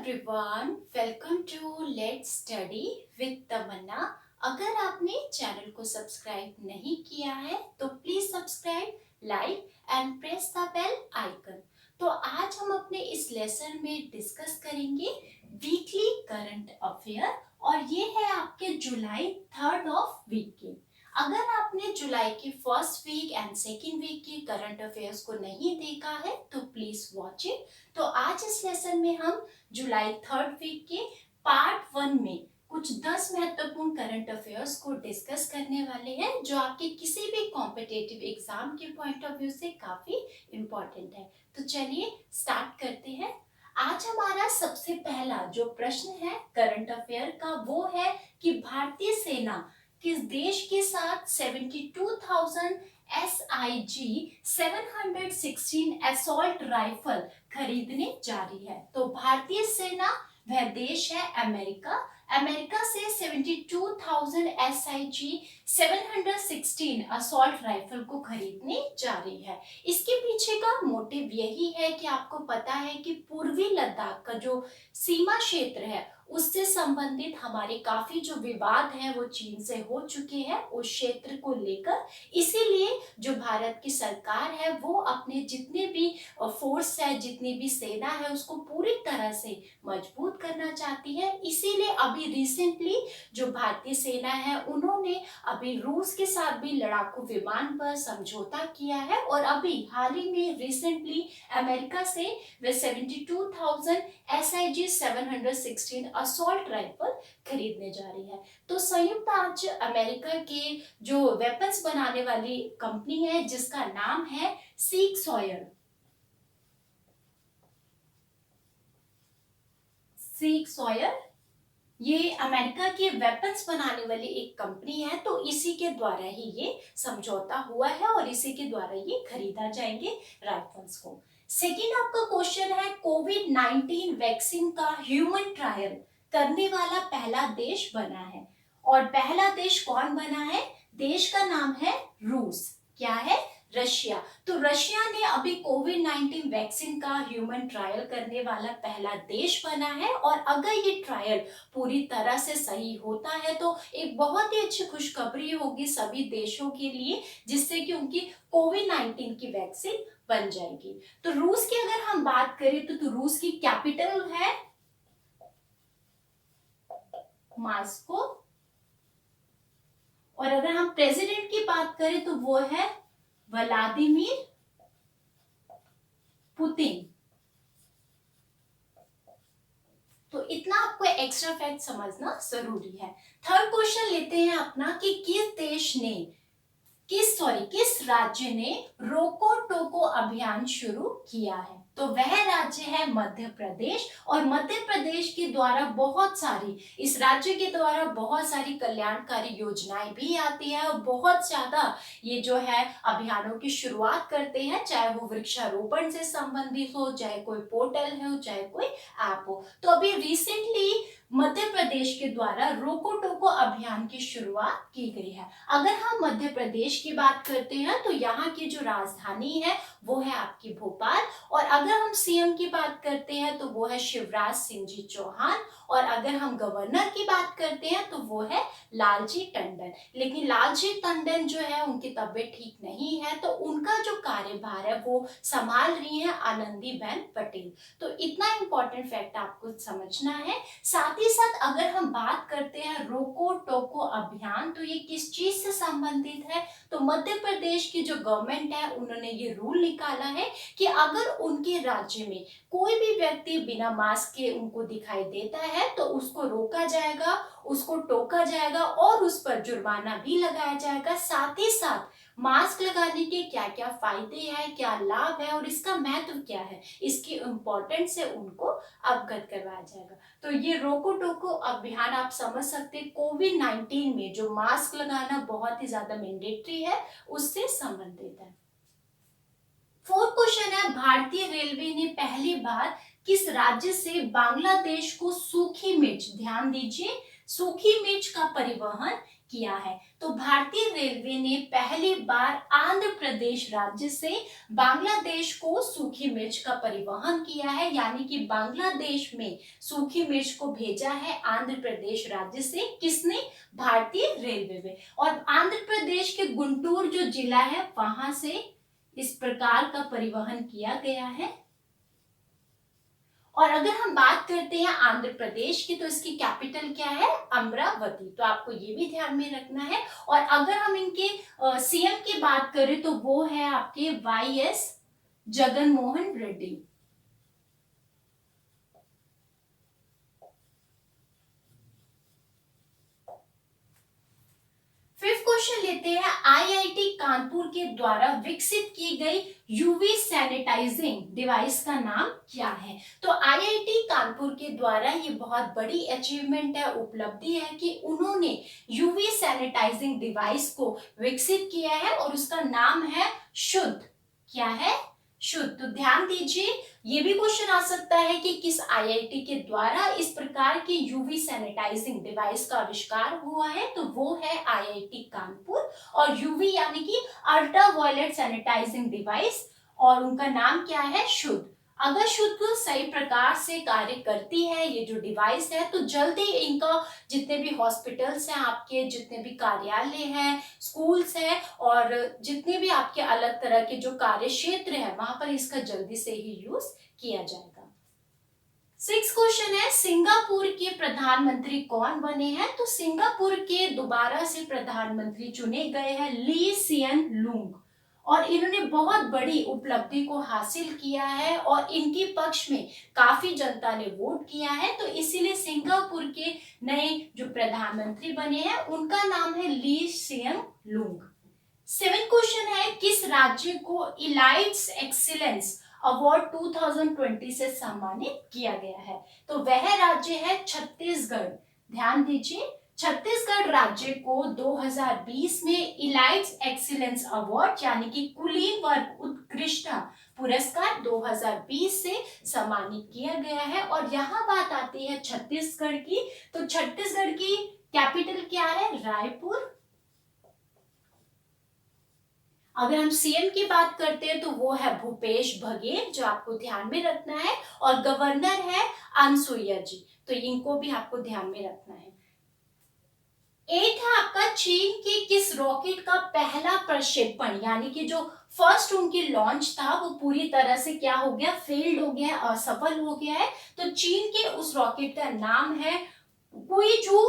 Everyone, welcome to let's study with Tamanna. अगर आपने channel को सब्सक्राइब नहीं किया है तो please subscribe, like and press the bell icon. तो आज हम अपने इस लेसन में डिस्कस करेंगे वीकली करंट अफेयर और ये है आपके जुलाई 3rd ऑफ वीक के। अगर आपने जुलाई के first week and second week के करंट अफेयर्स को नहीं देखा है तो प्लीज वॉच इट। तो आज इस लेसन में हम जुलाई 3rd वीक के पार्ट 1 में कुछ 10 महत्वपूर्ण करंट अफेयर्स को डिस्कस करने वाले हैं जो आपके किसी भी कॉम्पिटिटिव एग्जाम के पॉइंट ऑफ व्यू से काफी इम्पोर्टेंट है। तो चलिए स्टार्ट करते हैं। आज हमारा सबसे पहला जो प्रश्न है करंट अफेयर का वो है कि भारतीय सेना किस देश के साथ 72,000 SIG 716 असॉल्ट राइफल खरीदने जा रही है। तो भारतीय सेना वह देश है अमेरिका। अमेरिका से 72,000 SIG 716 असॉल्ट राइफल को खरीदने जा रही है। इसके पीछे का मोटिव यही है कि आपको पता है कि पूर्वी लद्दाख का जो सीमा क्षेत्र है उससे संबंधित हमारे काफी जो विवाद है वो चीन से हो चुके हैं उस क्षेत्र को लेकर। इसीलिए जो भारत की सरकार है वो अपने जितने भी फोर्स है, जितनी भी सेना है उसको पूरी तरह से मजबूत करना चाहती है। इसीलिए अभी रिसेंटली जो भारतीय सेना है उन्होंने अभी रूस के साथ भी लड़ाकू विमान पर समझौता किया है और अभी हाल ही में रिसेंटली अमेरिका से वे 72,000 SIG 716 असॉल्ट राइफल खरीदने जा रही है। तो संयुक्त राज्य अमेरिका के जो वेपन्स बनाने वाली कंपनी है जिसका नाम है सीक सॉयर, ये अमेरिका के वेपन्स बनाने वाली एक कंपनी है। तो इसी के द्वारा ही ये समझौता हुआ है और इसी के द्वारा ये खरीदा जाएंगे राइफल्स को। सेकेंड आपका क्वेश्चन है कोविड-19 वैक्सीन का ह्यूमन ट्रायल करने वाला पहला देश बना है और पहला देश कौन बना है? देश का नाम है रूस। क्या है? रशिया। तो रशिया ने अभी कोविड-19 वैक्सीन का ह्यूमन ट्रायल करने वाला पहला देश बना है और अगर ये ट्रायल पूरी तरह से सही होता है तो एक बहुत ही अच्छी खुशखबरी होगी सभी देशों के लिए, जिससे कि उनकी कोविड-19 की वैक्सीन बन जाएगी। तो रूस की अगर हम बात करें तो रूस की कैपिटल है मॉस्को और अगर हम प्रेसिडेंट की बात करें तो वो है व्लादिमीर पुतिन। तो इतना आपको एक्स्ट्रा फैक्ट समझना जरूरी है। थर्ड क्वेश्चन लेते हैं अपना कि किस राज्य ने रोको टोको अभियान शुरू किया है? तो वह राज्य है मध्य प्रदेश और मध्य प्रदेश के द्वारा इस राज्य के द्वारा बहुत सारी कल्याणकारी योजनाएं भी आती है और बहुत ज्यादा ये जो है अभियानों की शुरुआत करते हैं, चाहे वो वृक्षारोपण से संबंधित हो, चाहे कोई पोर्टल हो, चाहे कोई ऐप हो। तो अभी रिसेंटली मध्य प्रदेश के द्वारा रोको टोको अभियान की शुरुआत की गई है। अगर हम मध्य प्रदेश की बात करते हैं तो यहाँ की जो राजधानी है वो है आपकी भोपाल और अगर हम सीएम की बात करते हैं तो वो है शिवराज सिंह जी चौहान और अगर हम गवर्नर की बात करते हैं तो वो है लालजी टंडन। लेकिन लालजी टंडन जो है उनकी तबीयत ठीक नहीं है तो उनका जो कार्यभार है वो संभाल रही है आनंदीबेन पटेल। तो इतना इंपॉर्टेंट फैक्ट आपको समझना है। साथ ही साथ अगर हम बात करते हैं रोको टोको अभियान तो ये किस चीज से संबंधित है? तो मध्य प्रदेश की जो गवर्नमेंट है उन्होंने ये रूल निकाला है कि अगर उनके राज्य में कोई भी व्यक्ति बिना मास्क के उनको दिखाई देता है तो उसको रोका जाएगा, उसको टोका जाएगा और उस पर जुर्माना भी लगाया जाएगा। साथ ही साथ मास्क लगाने के क्या क्या फायदे हैं, क्या लाभ है और इसका महत्व क्या है, इसकी इम्पोर्टेंस से उनको अवगत करवाया जाएगा। तो ये रोको टोको अभियान आप समझ सकते हैं कोविड-19 में जो मास्क लगाना बहुत ही ज्यादा मैंडेटरी है उससे संबंधित है। फोर्थ क्वेश्चन है भारतीय रेलवे ने पहली बार किस राज्य से बांग्लादेश को सूखी मिर्च, ध्यान दीजिए, सूखी मिर्च का परिवहन किया है। तो भारतीय रेलवे ने पहली बार आंध्र प्रदेश राज्य से बांग्लादेश को सूखी मिर्च का परिवहन किया है, यानी कि बांग्लादेश में सूखी मिर्च को भेजा है आंध्र प्रदेश राज्य से। किसने? भारतीय रेलवे में। और आंध्र प्रदेश के गुंटूर जो जिला है वहां से इस प्रकार का परिवहन किया गया है। और अगर हम बात करते हैं आंध्र प्रदेश की, तो इसकी कैपिटल क्या है? अमरावती। तो आपको ये भी ध्यान में रखना है। और अगर हम इनके सीएम की बात करें तो वो है आपके YS Jaganmohan Reddy. Fifth question लेते हैं, आईआईटी कानपुर के द्वारा विकसित की गई यूवी सैनिटाइजिंग डिवाइस का नाम क्या है? तो आईआईटी कानपुर के द्वारा ये बहुत बड़ी अचीवमेंट है, उपलब्धि है कि उन्होंने यूवी सैनिटाइजिंग डिवाइस को विकसित किया है और उसका नाम है शुद्ध। क्या है? शुद्ध। तो ध्यान दीजिए, ये भी क्वेश्चन आ सकता है कि किस आईआईटी के द्वारा इस प्रकार की यूवी सैनिटाइजिंग डिवाइस का आविष्कार हुआ है? तो वो है आईआईटी कानपुर। और यूवी यानी कि अल्ट्रा वायलेट सैनिटाइजिंग डिवाइस, और उनका नाम क्या है? शुद्ध। अगर शुद्ध सही प्रकार से कार्य करती है ये जो डिवाइस है, तो जल्दी इनका जितने भी हॉस्पिटल्स हैं आपके, जितने भी कार्यालय हैं, स्कूल्स हैं, और जितने भी आपके अलग तरह के जो कार्य क्षेत्र है वहां पर इसका जल्दी से ही यूज किया जाएगा। सिक्स क्वेश्चन है, सिंगापुर के प्रधानमंत्री कौन बने हैं? तो सिंगापुर के दोबारा से प्रधानमंत्री चुने गए हैं ली सियन लूंग, और इन्होंने बहुत बड़ी उपलब्धि को हासिल किया है और इनके पक्ष में काफी जनता ने वोट किया है। तो इसीलिए सिंगापुर के नए जो प्रधानमंत्री बने हैं उनका नाम है ली सियन लूंग। सेवेंथ क्वेश्चन है, किस राज्य को इलाइट्स एक्सीलेंस अवार्ड 2020 से सम्मानित किया गया है? तो वह राज्य है छत्तीसगढ़। ध्यान दीजिए, छत्तीसगढ़ राज्य को 2020 में इलाइट्स एक्सीलेंस अवार्ड यानी कि कुलीन वर्ग उत्कृष्टता पुरस्कार 2020 से सम्मानित किया गया है। और यहाँ बात आती है छत्तीसगढ़ की, तो छत्तीसगढ़ की कैपिटल क्या है? रायपुर। अगर हम सीएम की बात करते हैं तो वो है भूपेश बघेल, जो आपको ध्यान में रखना है। और गवर्नर है अनसुईया जी, तो इनको भी आपको ध्यान में रखना है। 8 है आपका, चीन के किस रॉकेट का पहला प्रक्षेपण यानी कि जो फर्स्ट उनकी लॉन्च था वो पूरी तरह से क्या हो गया? फेल्ड हो गया, असफल हो गया है। तो चीन के उस रॉकेट का नाम है कुईजू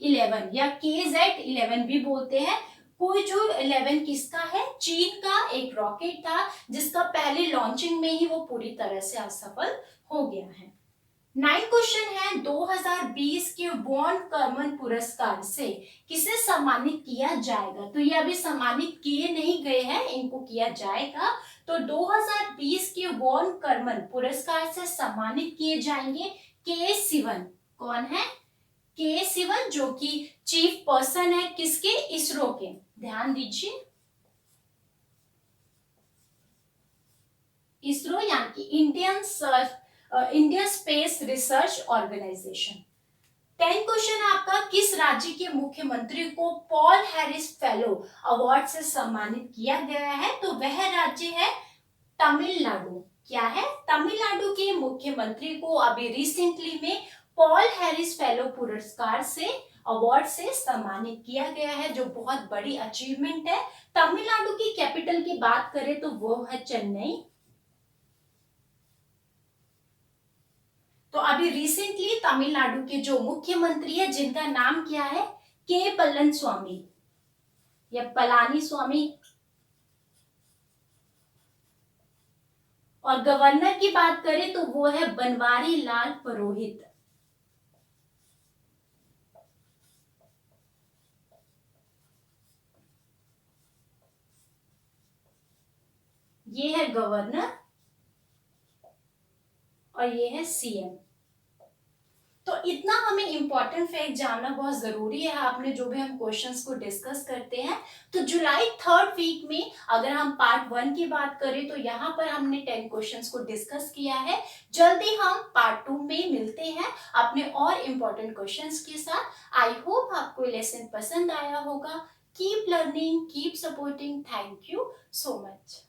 11 या KZ-11 भी बोलते हैं। कुईजू 11 किसका है? चीन का एक रॉकेट था जिसका पहले लॉन्चिंग में ही वो पूरी तरह से असफल हो गया है। 9 क्वेश्चन है, 2020 के वॉन कर्मन पुरस्कार से किसे सम्मानित किया जाएगा? तो ये अभी सम्मानित किए नहीं गए हैं, इनको किया जाएगा। तो 2020 के वॉन कर्मन पुरस्कार से सम्मानित किए जाएंगे के सिवन। कौन है? के सिवन, जो कि चीफ पर्सन है किसके? इसरो के। ध्यान दीजिए, इसरो यानी कि India space research organisation. 10 question आपका, किस राज्य के मुख्यमंत्री को पॉल हैरिस फेलो अवार्ड से सम्मानित किया गया है? तो वह राज्य है तमिलनाडु। क्या है? तमिलनाडु के मुख्यमंत्री को अभी रिसेंटली में पॉल हैरिस फेलो पुरस्कार से अवार्ड से सम्मानित किया गया है, जो बहुत बड़ी अचीवमेंट है। तमिलनाडु की कैपिटल की बात करें तो वो है चेन्नई। तो अभी रिसेंटली तमिलनाडु के जो मुख्यमंत्री है जिनका नाम क्या है? के पलनस्वामी या पलानी स्वामी। और गवर्नर की बात करें तो वो है बनवारी लाल पुरोहित। ये है गवर्नर और ये है सीएम। तो इतना हमें इम्पोर्टेंट फैक्ट जानना बहुत जरूरी है आपने जो भी हम क्वेश्चंस को डिस्कस करते हैं। तो जुलाई 3rd वीक में अगर हम पार्ट 1 की बात करें तो यहाँ पर हमने 10 क्वेश्चंस को डिस्कस किया है। जल्दी हम पार्ट 2 में मिलते हैं अपने और इम्पोर्टेंट क्वेश्चंस के साथ। आई होप आपको लेसन पसंद आया होगा। Keep learning, keep supporting. Thank you so much.